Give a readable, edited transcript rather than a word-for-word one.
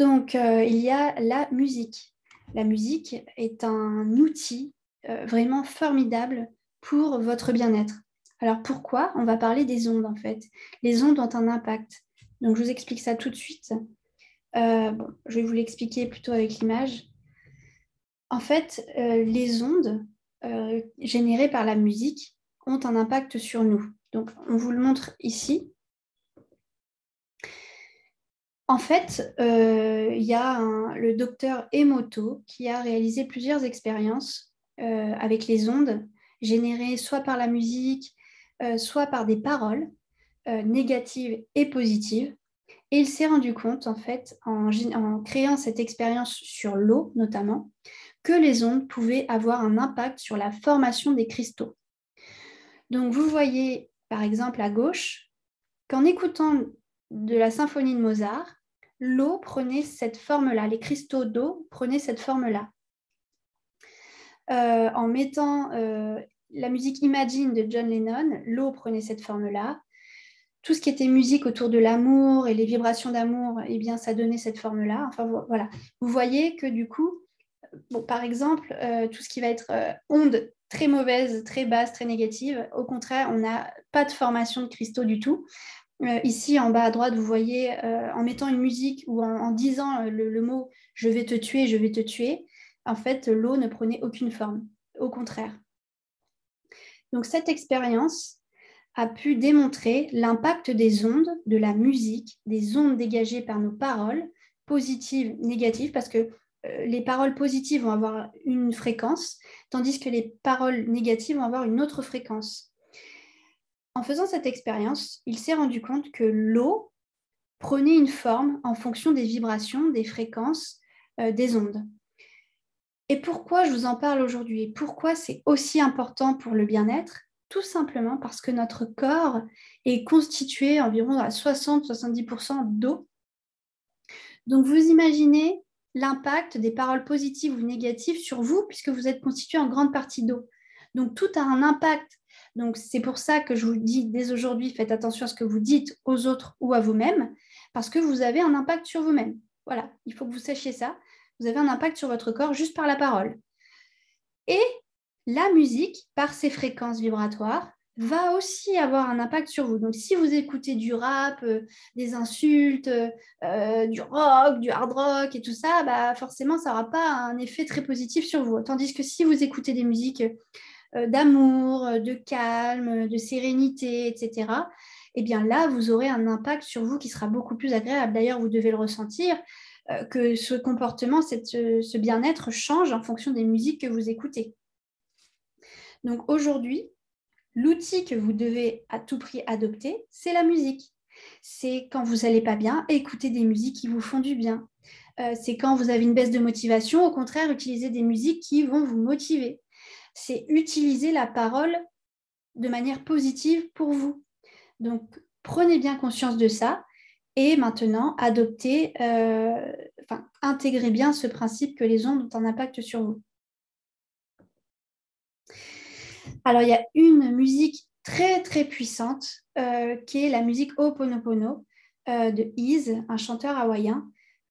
Donc, il y a la musique. La musique est un outil vraiment formidable pour votre bien-être. Alors, pourquoi? On va parler des ondes, en fait. Les ondes ont un impact. Donc, je vous explique ça tout de suite. Je vais vous l'expliquer plutôt avec l'image. En fait, les ondes générées par la musique ont un impact sur nous. Donc, on vous le montre ici. En fait, il y a le docteur Emoto qui a réalisé plusieurs expériences avec les ondes générées soit par la musique, soit par des paroles négatives et positives. Et il s'est rendu compte, en fait, en créant cette expérience sur l'eau notamment, que les ondes pouvaient avoir un impact sur la formation des cristaux. Donc, vous voyez, par exemple, à gauche, qu'en écoutant de la symphonie de Mozart, l'eau prenait cette forme-là, les cristaux d'eau prenaient cette forme-là. En mettant la musique Imagine de John Lennon, l'eau prenait cette forme-là. Tout ce qui était musique autour de l'amour et les vibrations d'amour, eh bien, ça donnait cette forme-là. Enfin, voilà. Vous voyez que du coup, par exemple, tout ce qui va être ondes très mauvaises, très basses, très négatives, au contraire, on n'a pas de formation de cristaux du tout. Ici, en bas à droite, vous voyez, en mettant une musique ou en disant le mot « je vais te tuer », en fait, l'eau ne prenait aucune forme, au contraire. Donc, cette expérience a pu démontrer l'impact des ondes, de la musique, des ondes dégagées par nos paroles, positives, négatives, parce que les paroles positives vont avoir une fréquence, tandis que les paroles négatives vont avoir une autre fréquence. En faisant cette expérience, il s'est rendu compte que l'eau prenait une forme en fonction des vibrations, des fréquences, des ondes. Et pourquoi je vous en parle aujourd'hui? Pourquoi c'est aussi important pour le bien-être? Tout simplement parce que notre corps est constitué environ à 60-70% d'eau. Donc vous imaginez l'impact des paroles positives ou négatives sur vous, puisque vous êtes constitué en grande partie d'eau. Donc tout a un impact. Donc c'est pour ça que je vous dis dès aujourd'hui, faites attention à ce que vous dites aux autres ou à vous-même, parce que vous avez un impact sur vous-même. Voilà, il faut que vous sachiez ça. Vous avez un impact sur votre corps juste par la parole. Et la musique, par ses fréquences vibratoires, va aussi avoir un impact sur vous. Donc, si vous écoutez du rap, des insultes, du rock, du hard rock et tout ça, bah, forcément, ça n'aura pas un effet très positif sur vous. Tandis que si vous écoutez des musiques d'amour, de calme, de sérénité, etc., eh bien là, vous aurez un impact sur vous qui sera beaucoup plus agréable. D'ailleurs, vous devez le ressentir, que ce comportement, ce bien-être change en fonction des musiques que vous écoutez. Donc aujourd'hui, l'outil que vous devez à tout prix adopter, c'est la musique. C'est quand vous n'allez pas bien, écouter des musiques qui vous font du bien. C'est quand vous avez une baisse de motivation, au contraire, utiliser des musiques qui vont vous motiver. C'est utiliser la parole de manière positive pour vous. Donc, prenez bien conscience de ça et maintenant, intégrez bien ce principe que les ondes ont un impact sur vous. Alors, il y a une musique très, très puissante qui est la musique Ho'oponopono de Iz, un chanteur hawaïen.